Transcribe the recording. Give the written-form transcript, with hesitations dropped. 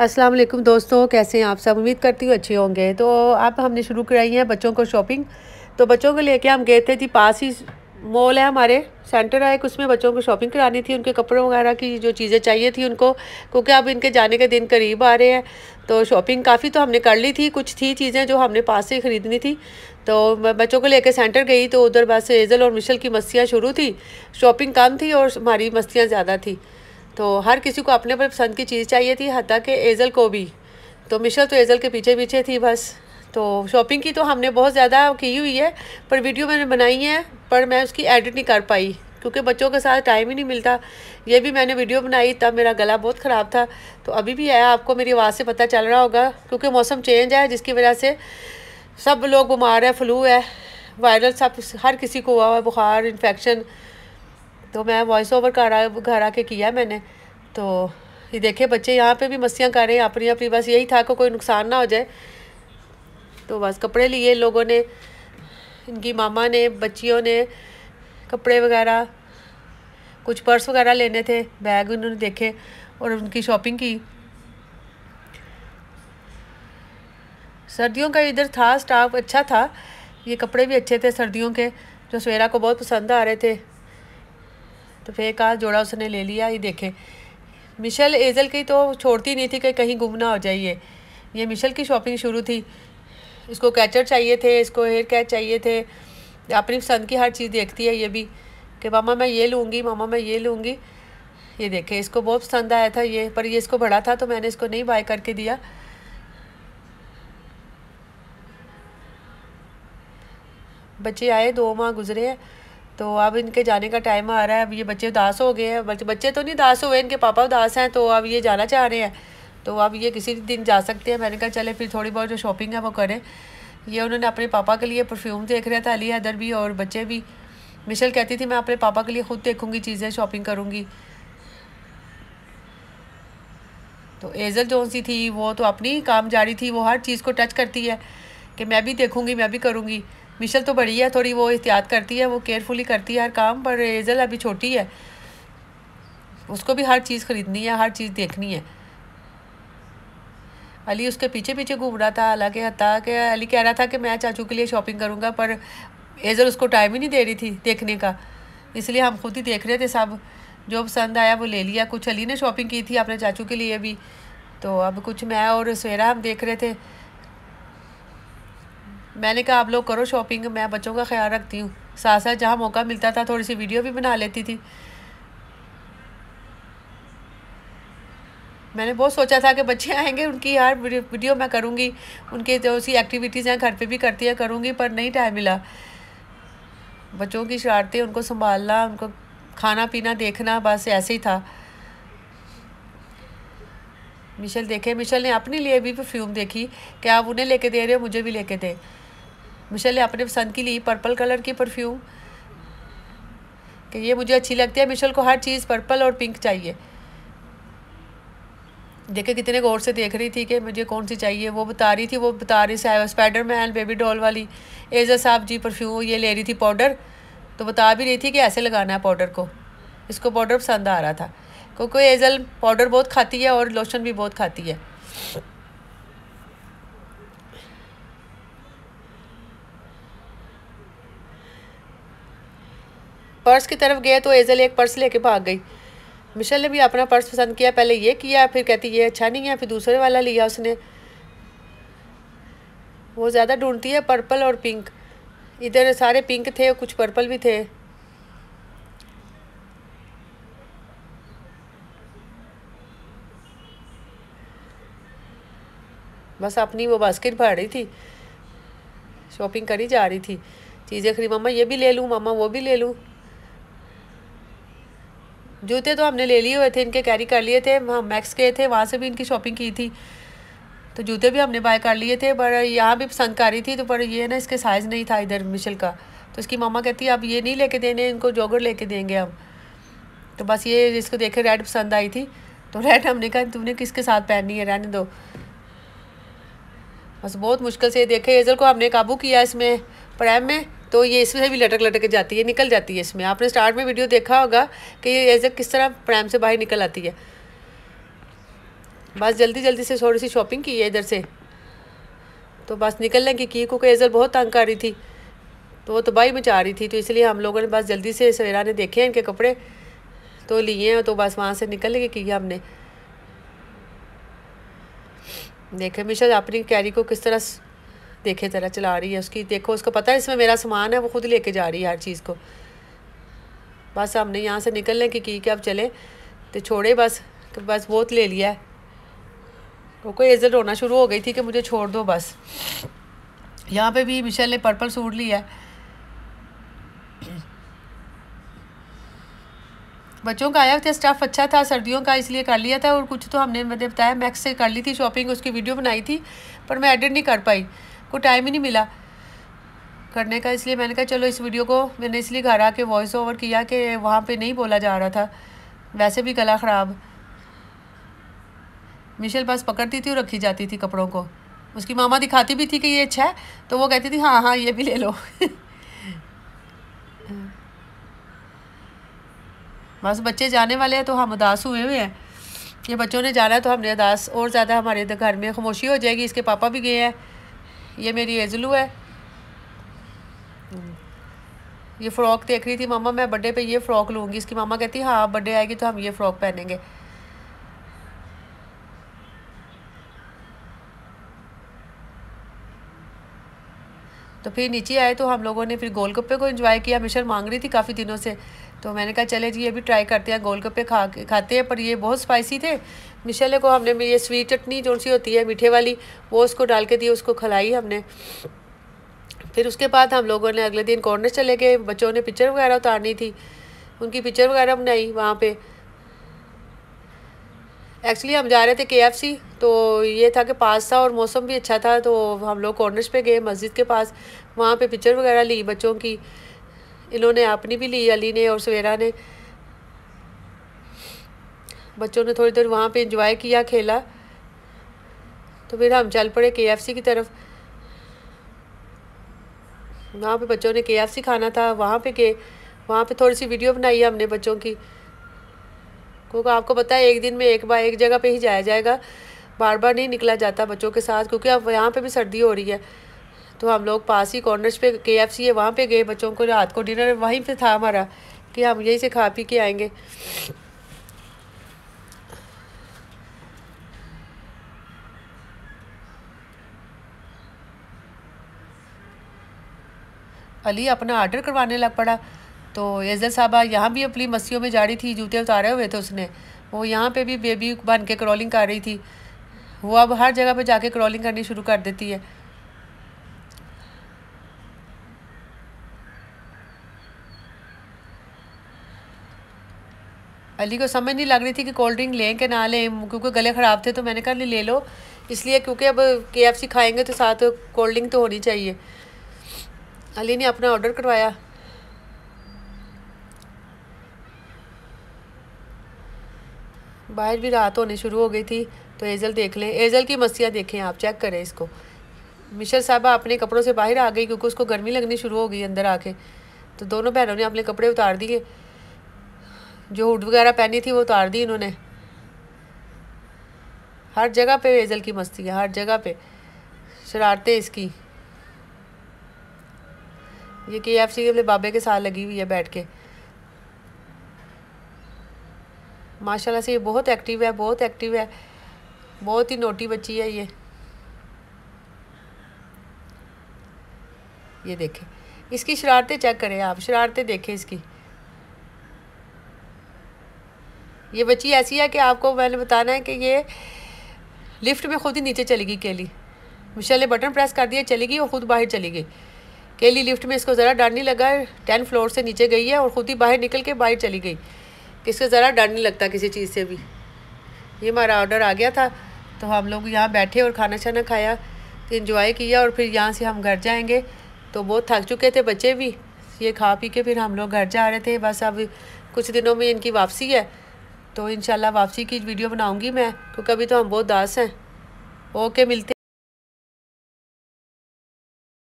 अस्सलाम वालेकुम दोस्तों, कैसे हैं आप सब। उम्मीद करती हूँ अच्छे होंगे। तो अब हमने शुरू कराई है बच्चों को शॉपिंग। तो बच्चों को लेके हम गए थे जी, पास ही मॉल है हमारे, सेंटर है एक, उसमें बच्चों को शॉपिंग करानी थी, उनके कपड़ों वगैरह की जो चीज़ें चाहिए थी उनको, क्योंकि अब इनके जाने के दिन करीब आ रहे हैं। तो शॉपिंग काफ़ी तो हमने कर ली थी, कुछ थी चीज़ें जो हमने पास से ख़रीदनी थी। तो मैं बच्चों को लेकर सेंटर गई तो उधर बस एजल और मिशल की मस्तियाँ शुरू थी, शॉपिंग कम थी और हमारी मस्तियाँ ज़्यादा थी। तो हर किसी को अपने अपने पसंद की चीज़ चाहिए थी, हत्ता कि एजल को भी। तो मिशल तो एजल के पीछे पीछे थी बस। तो शॉपिंग की तो हमने बहुत ज़्यादा की हुई है, पर वीडियो मैंने बनाई है, पर मैं उसकी एडिट नहीं कर पाई क्योंकि बच्चों के साथ टाइम ही नहीं मिलता। ये भी मैंने वीडियो बनाई तब मेरा गला बहुत ख़राब था, तो अभी भी है, आपको मेरी आवाज़ से पता चल रहा होगा, क्योंकि मौसम चेंज है जिसकी वजह से सब लोग बीमार है, फ्लू है, वायरल सब हर किसी को हुआ है, बुखार, इन्फेक्शन। तो मैं वॉइस ओवर घर आके किया मैंने। तो ये देखे बच्चे यहाँ पे भी मस्तियाँ कर रहे हैं अपनी अपनी, बस यही था कि कोई नुकसान ना हो जाए। तो बस कपड़े लिए लोगों ने, इनकी मामा ने, बच्चियों ने कपड़े वगैरह, कुछ पर्स वगैरह लेने थे, बैग उन्होंने देखे और उनकी शॉपिंग की। सर्दियों का इधर था स्टाफ, अच्छा था, ये कपड़े भी अच्छे थे सर्दियों के, जो सवेरा को बहुत पसंद आ रहे थे। तो फिर एक आध जोड़ा उसने ले लिया। ये देखे मिशल एजल की तो छोड़ती नहीं थी कि कहीं गुम ना हो जाइए। ये मिशल की शॉपिंग शुरू थी, इसको कैचर चाहिए थे, इसको हेयर कैच चाहिए थे, अपनी पसंद की हर चीज़ देखती है ये भी कि मामा मैं ये लूँगी, मामा मैं ये लूँगी। ये देखे इसको बहुत पसंद आया था ये, पर ये इसको बड़ा था तो मैंने इसको नहीं बाय करके दिया। बच्चे आए, 2 माह गुजरे हैं, तो अब इनके जाने का टाइम आ रहा है। अब ये बच्चे उदास हो गए हैं, बच्चे तो नहीं उदास हुए, इनके पापा उदास हैं, तो अब ये जाना चाह रहे हैं। तो अब ये किसी दिन जा सकते हैं। मैंने कहा चले फिर थोड़ी बहुत जो शॉपिंग है वो करें। ये उन्होंने अपने पापा के लिए परफ्यूम देख रहा था, अली हैदर भी और बच्चे भी। मिशल कहती थी मैं अपने पापा के लिए ख़ुद देखूँगी चीज़ें, शॉपिंग करूँगी। तो एजल जो सी थी वो तो अपनी काम जारी थी, वो हर चीज़ को टच करती है कि मैं भी देखूँगी, मैं भी करूँगी। मिशल तो बड़ी है थोड़ी, वो एहतियात करती है, वो केयरफुली करती है हर काम, पर एजल अभी छोटी है, उसको भी हर चीज़ ख़रीदनी है, हर चीज़ देखनी है। अली उसके पीछे पीछे घूम रहा था, हालांकि हत्ता कि अली कह रहा था कि मैं चाचू के लिए शॉपिंग करूँगा, पर एजल उसको टाइम ही नहीं दे रही थी देखने का, इसलिए हम खुद ही देख रहे थे सब। जो पसंद आया वो ले लिया। कुछ अली ने शॉपिंग की थी अपने चाचू के लिए भी, तो अब कुछ मैं और सवेरा हम देख रहे थे। मैंने कहा आप लोग करो शॉपिंग, मैं बच्चों का ख्याल रखती हूँ। साथ साथ जहाँ मौका मिलता था थोड़ी सी वीडियो भी बना लेती थी। मैंने बहुत सोचा था कि बच्चे आएंगे उनकी यार वीडियो मैं करूँगी, उनके जो सी एक्टिविटीज़ हैं घर पे भी करती है करूँगी, पर नहीं टाइम मिला। बच्चों की शरारतें, उनको संभालना, उनको खाना पीना देखना, बस ऐसे ही था। मिशल देखे, मिशल ने अपने लिए भी परफ्यूम देखी कि आप उन्हें लेके दे रहे हो, मुझे भी लेके दे। मिशल ने अपने पसंद की ली पर्पल कलर की परफ्यूम कि ये मुझे अच्छी लगती है। मिशल को हर चीज़ पर्पल और पिंक चाहिए। देखे कितने गौर से देख रही थी कि मुझे कौन सी चाहिए, वो बता रही थी स्पाइडरमैन बेबी डॉल वाली। एजल साहब जी परफ्यूम ये ले रही थी, पाउडर, तो बता भी रही थी कि ऐसे लगाना है पाउडर को, इसको पाउडर पसंद आ रहा था, क्योंकि एजल पाउडर बहुत खाती है और लोशन भी बहुत खाती है। पर्स की तरफ गए तो एजल एक पर्स लेके भाग गई। मिशल ने भी अपना पर्स पसंद किया, पहले ये किया, फिर कहती ये अच्छा नहीं है, फिर दूसरे वाला लिया उसने। वो ज़्यादा ढूंढती है पर्पल और पिंक, इधर सारे पिंक थे और कुछ पर्पल भी थे। बस अपनी वो बास्केट भर रही थी, शॉपिंग करी जा रही थी, चीज़ें खरीद, मामा ये भी ले लूँ, मामा वो भी ले लूँ। जूते तो हमने ले लिए हुए थे, इनके कैरी कर लिए थे, हम मैक्स गए थे, वहाँ से भी इनकी शॉपिंग की थी, तो जूते भी हमने बाय कर लिए थे, पर यहाँ भी पसंद कर रही थी, तो पर ये ना इसके साइज़ नहीं था इधर मिशल का, तो इसकी मामा कहती है अब ये नहीं लेके देने, इनको जॉगर लेके देंगे हम। तो बस ये इसको देखे रेड पसंद आई थी, तो रेड हमने कहा तुमने किसके साथ पहननी है, रहने दो। बस बहुत मुश्किल से देखे एजल को हमने काबू किया इसमें प्रैम में, तो ये इसमें भी लटक लटक के जाती है, निकल जाती है इसमें। आपने स्टार्ट में वीडियो देखा होगा कि ये एजल किस तरह प्रैम से बाहर निकल आती है। बस जल्दी जल्दी से थोड़ी सी शॉपिंग की है इधर से, तो बस निकलने की क्योंकि एजल बहुत तंग कर रही थी, तो वो तबाही मचा रही थी, तो इसलिए हम लोगों ने बस जल्दी से सवेरा ने देखे हैं इनके कपड़े तो लिए हैं, तो बस वहाँ से निकलने की हमने। देखे मिशा अपनी कैरी को किस तरह देखे तरह चला रही है उसकी, देखो उसको पता है इसमें मेरा सामान है, वो खुद लेके जा रही है हर चीज़ को। बस हमने यहाँ से निकलने की अब चले तो छोड़े बस, तो बस बहुत ले लिया है, क्योंकि एजल रोना शुरू हो गई थी कि मुझे छोड़ दो बस। यहाँ पे भी मिशेल ने पर्पल सूट लिया है। बच्चों का आया था स्टफ़ अच्छा था सर्दियों का, इसलिए कर लिया था, और कुछ तो हमने मैंने बताया मैक्स से कर ली थी शॉपिंग, उसकी वीडियो बनाई थी पर मैं एडिट नहीं कर पाई, कोई टाइम ही नहीं मिला करने का, इसलिए मैंने कहा चलो इस वीडियो को मैंने इसलिए घर आके वॉइस ओवर किया कि वहाँ पे नहीं बोला जा रहा था, वैसे भी गला ख़राब। मिशेल बस पकड़ती थी और रखी जाती थी कपड़ों को, उसकी मामा दिखाती भी थी कि ये अच्छा है तो वो कहती थी हाँ हाँ ये भी ले लो बस बच्चे जाने वाले हैं तो हम उदास हुए हुए हैं, ये बच्चों ने जाना है तो हमने उदास और ज़्यादा, हमारे घर में खामोशी हो जाएगी। इसके पापा भी गए हैं, ये मेरी एजलू है, ये फ़्रॉक देख रही थी मामा मैं बर्थडे पे ये फ़्रॉक लूँगी, इसकी मामा कहती हाँ बर्थडे आएगी तो हम ये फ़्रॉक पहनेंगे। तो फिर नीचे आए तो हम लोगों ने फिर गोलगप्पे को एंजॉय किया, मिशेल मांग रही थी काफ़ी दिनों से, तो मैंने कहा चले जी ये भी ट्राई करते हैं, गोलगप्पे खाते हैं, पर ये बहुत स्पाइसी थे। मिशेल को हमने ये स्वीट चटनी जो सी होती है मीठे वाली वो उसको डाल के दी, उसको खिलाई हमने। फिर उसके बाद हम लोगों ने अगले दिन कॉर्नर चले गए, बच्चों ने पिक्चर वगैरह उतारनी थी, उनकी पिक्चर वगैरह बनाई वहाँ पे। एक्चुअली हम जा रहे थे KFC, तो ये था कि पास था और मौसम भी अच्छा था, तो हम लोग कॉर्नर्स पे गए मस्जिद के पास, वहाँ पे पिक्चर वगैरह ली बच्चों की, इन्होंने अपनी भी ली, अली ने और सवेरा ने। बच्चों ने थोड़ी देर वहाँ पे एंजॉय किया, खेला, तो फिर हम चल पड़े KFC की तरफ। वहाँ पे बच्चों ने KFC खाना था, वहाँ पे गए, वहाँ पे थोड़ी सी वीडियो बनाई हमने बच्चों की, क्योंकि आपको पता है एक दिन में एक बार एक जगह पे ही जाया जाएगा, बार बार नहीं निकला जाता बच्चों के साथ, क्योंकि अब यहाँ पे भी सर्दी हो रही है। तो हम लोग पास ही कॉर्नर्स पे KFC है वहाँ पे गए, बच्चों को रात को डिनर वहीं पे था हमारा कि हम यहीं से खा पी के आएंगे। अली अपना ऑर्डर करवाने लग पड़ा, तो एजल साहबा यहाँ भी अपनी मस्तियों में जा रही थी, जूते उतारे हुए थे उसने, वो यहाँ पे भी बेबी बन के क्रॉलिंग कर रही थी, वो अब हर जगह पे जाके क्रॉलिंग करनी शुरू कर देती है। अली को समझ नहीं लग रही थी कि कोल्ड ड्रिंक लें कि ना लें, क्योंकि गले ख़राब थे, तो मैंने कहा ले लो, इसलिए क्योंकि अब KFC खाएंगे तो साथ कोल्ड ड्रिंक तो होनी चाहिए। अली ने अपना ऑर्डर करवाया। बाहर भी रात होने शुरू हो गई थी, तो एजल देख लें, एजल की मस्तियाँ देखें आप, चेक करें इसको। मिशेल साहबा अपने कपड़ों से बाहर आ गई क्योंकि उसको गर्मी लगनी शुरू हो गई अंदर आके, तो दोनों बहनों ने अपने कपड़े उतार दिए, जो हुड वगैरह पहनी थी वो उतार दी इन्होंने। हर जगह पे एजल की मस्ती है, हर जगह पे शरारतें इसकी। ये KFC के अपने बाबे के साथ लगी हुई है बैठ के। माशाल्लाह से ये बहुत एक्टिव है, बहुत एक्टिव है, बहुत ही नोटी बच्ची है ये देखें इसकी शरारतें, चेक करें आप, शरारतें देखें इसकी। ये बच्ची ऐसी है कि आपको मैंने बताना है कि ये लिफ्ट में खुद ही नीचे चली गई केली, मिशेल ने बटन प्रेस कर दिया, चली गई और ख़ुद बाहर चली गई। केली लिफ्ट में इसको ज़रा डर नहीं लगा, 10 फ्लोर से नीचे गई है और ख़ुद ही बाहर निकल के बाहर चली गई, किसको ज़रा डर नहीं लगता किसी चीज़ से भी। ये हमारा ऑर्डर आ गया था, तो हम लोग यहाँ बैठे और खाना शाना खाया, इंजॉय किया, और फिर यहाँ से हम घर जाएंगे। तो बहुत थक चुके थे बच्चे भी, ये खा पी के फिर हम लोग घर जा रहे थे। बस अब कुछ दिनों में इनकी वापसी है, तो इंशाल्लाह वापसी की वीडियो बनाऊँगी मैं, क्योंकि अभी तो हम बहुत उदास हैं। ओके, मिलते